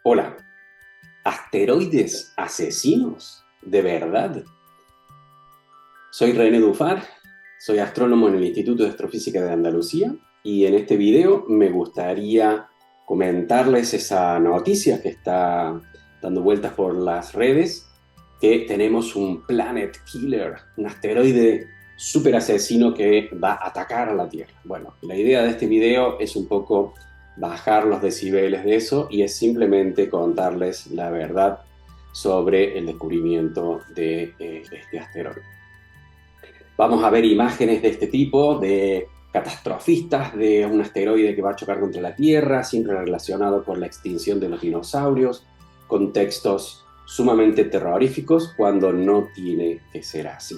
Hola, ¿asteroides asesinos? ¿De verdad? Soy René Dufar, soy astrónomo en el Instituto de Astrofísica de Andalucía y en este video me gustaría comentarles esa noticia que está dando vueltas por las redes, que tenemos un planet killer, un asteroide súper asesino que va a atacar a la Tierra. Bueno, la idea de este video es un poco bajar los decibeles de eso y es simplemente contarles la verdad sobre el descubrimiento de este asteroide. Vamos a ver imágenes de este tipo, de catastrofistas, de un asteroide que va a chocar contra la Tierra, siempre relacionado con la extinción de los dinosaurios, con textos sumamente terroríficos cuando no tiene que ser así.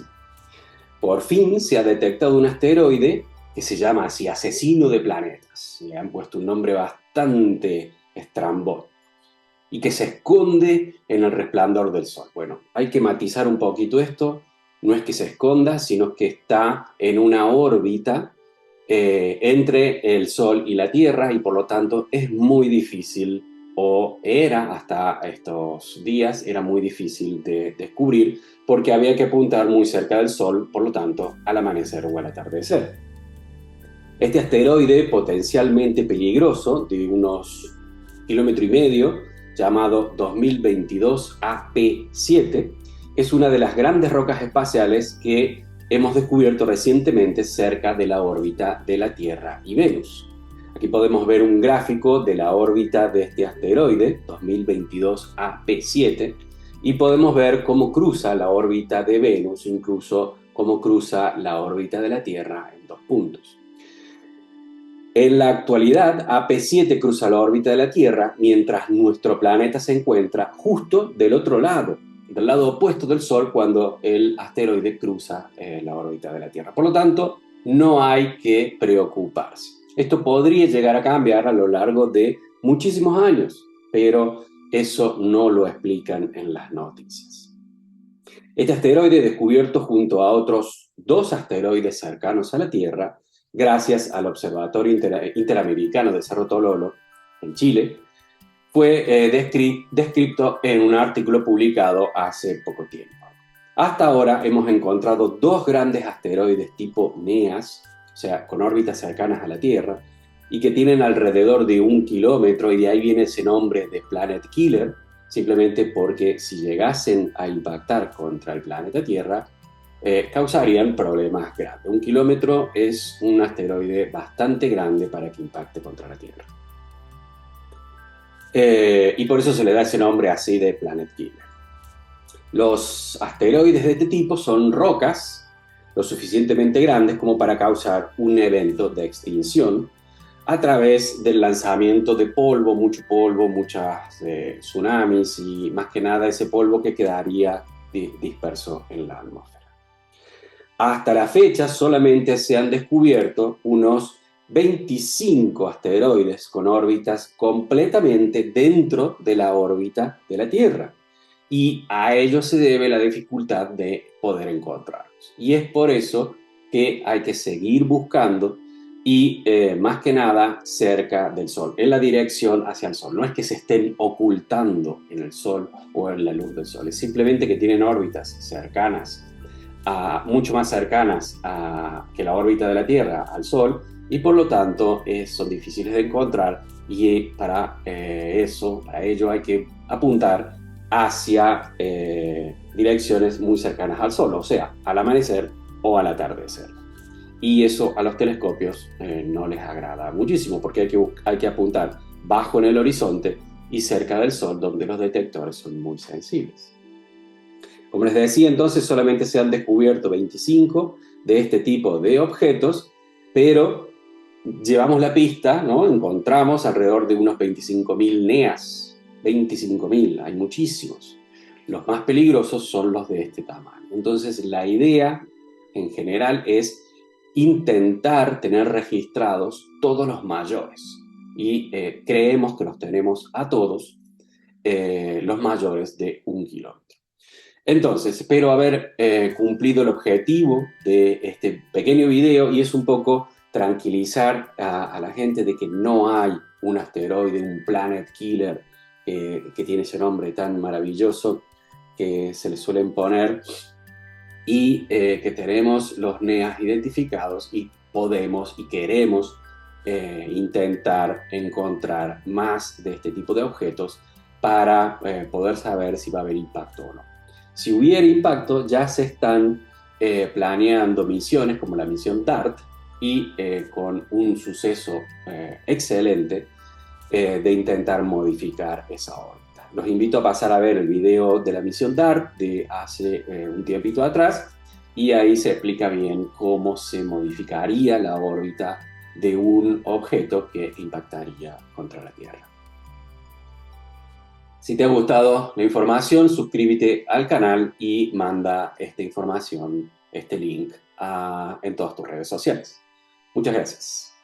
Por fin se ha detectado un asteroide que se llama así, asesino de planetas. Le han puesto un nombre bastante estrambótico y que se esconde en el resplandor del Sol. Bueno, hay que matizar un poquito esto. No es que se esconda, sino que está en una órbita entre el Sol y la Tierra y por lo tanto es muy difícil, o era hasta estos días, era muy difícil de descubrir porque había que apuntar muy cerca del Sol, por lo tanto, al amanecer o al atardecer. Este asteroide potencialmente peligroso, de unos 1,5 km, llamado 2022 AP7, es una de las grandes rocas espaciales que hemos descubierto recientemente cerca de la órbita de la Tierra y Venus. Aquí podemos ver un gráfico de la órbita de este asteroide, 2022 AP7, y podemos ver cómo cruza la órbita de Venus, incluso cómo cruza la órbita de la Tierra en 2 puntos. En la actualidad, AP7 cruza la órbita de la Tierra, mientras nuestro planeta se encuentra justo del otro lado, del lado opuesto del Sol, cuando el asteroide cruza la órbita de la Tierra. Por lo tanto, no hay que preocuparse. Esto podría llegar a cambiar a lo largo de muchísimos años, pero eso no lo explican en las noticias. Este asteroide, descubierto junto a otros 2 asteroides cercanos a la Tierra, gracias al Observatorio Interamericano de Cerro Tololo, en Chile, fue descrito en un artículo publicado hace poco tiempo. Hasta ahora hemos encontrado 2 grandes asteroides tipo NEAS, o sea, con órbitas cercanas a la Tierra, y que tienen alrededor de 1 km, y de ahí viene ese nombre de Planet Killer, simplemente porque si llegasen a impactar contra el planeta Tierra, causarían problemas graves. 1 km es un asteroide bastante grande para que impacte contra la Tierra. Y por eso se le da ese nombre así de Planet Killer. Los asteroides de este tipo son rocas lo suficientemente grandes como para causar un evento de extinción a través del lanzamiento de polvo, mucho polvo, muchas tsunamis y más que nada ese polvo que quedaría disperso en la atmósfera. Hasta la fecha solamente se han descubierto unos 25 asteroides con órbitas completamente dentro de la órbita de la Tierra. Y a ello se debe la dificultad de poder encontrarlos. Y es por eso que hay que seguir buscando y más que nada cerca del Sol, en la dirección hacia el Sol. No es que se estén ocultando en el Sol o en la luz del Sol, es simplemente que tienen órbitas cercanas, mucho más cercanas que la órbita de la Tierra al Sol, y por lo tanto son difíciles de encontrar, y para ello hay que apuntar hacia direcciones muy cercanas al Sol, o sea, al amanecer o al atardecer. Y eso a los telescopios no les agrada muchísimo, porque hay que apuntar bajo en el horizonte y cerca del Sol, donde los detectores son muy sensibles. Como les decía, entonces solamente se han descubierto 25 de este tipo de objetos, pero llevamos la pista, ¿no? Encontramos alrededor de unos 25.000 NEAs. 25.000, hay muchísimos. Los más peligrosos son los de este tamaño. Entonces, la idea en general es intentar tener registrados todos los mayores. Y creemos que los tenemos a todos, los mayores de 1 km. Entonces, espero haber cumplido el objetivo de este pequeño video, y es un poco tranquilizar a la gente de que no hay un asteroide, un planet killer que tiene ese nombre tan maravilloso que se le suelen poner, y que tenemos los NEAs identificados y podemos y queremos intentar encontrar más de este tipo de objetos para poder saber si va a haber impacto o no. Si hubiera impacto, ya se están planeando misiones como la misión DART y con un suceso excelente de intentar modificar esa órbita. Los invito a pasar a ver el video de la misión DART de hace un tiempito atrás, y ahí se explica bien cómo se modificaría la órbita de un objeto que impactaría contra la Tierra. Si te ha gustado la información, suscríbete al canal y manda esta información, este link, en todas tus redes sociales. Muchas gracias.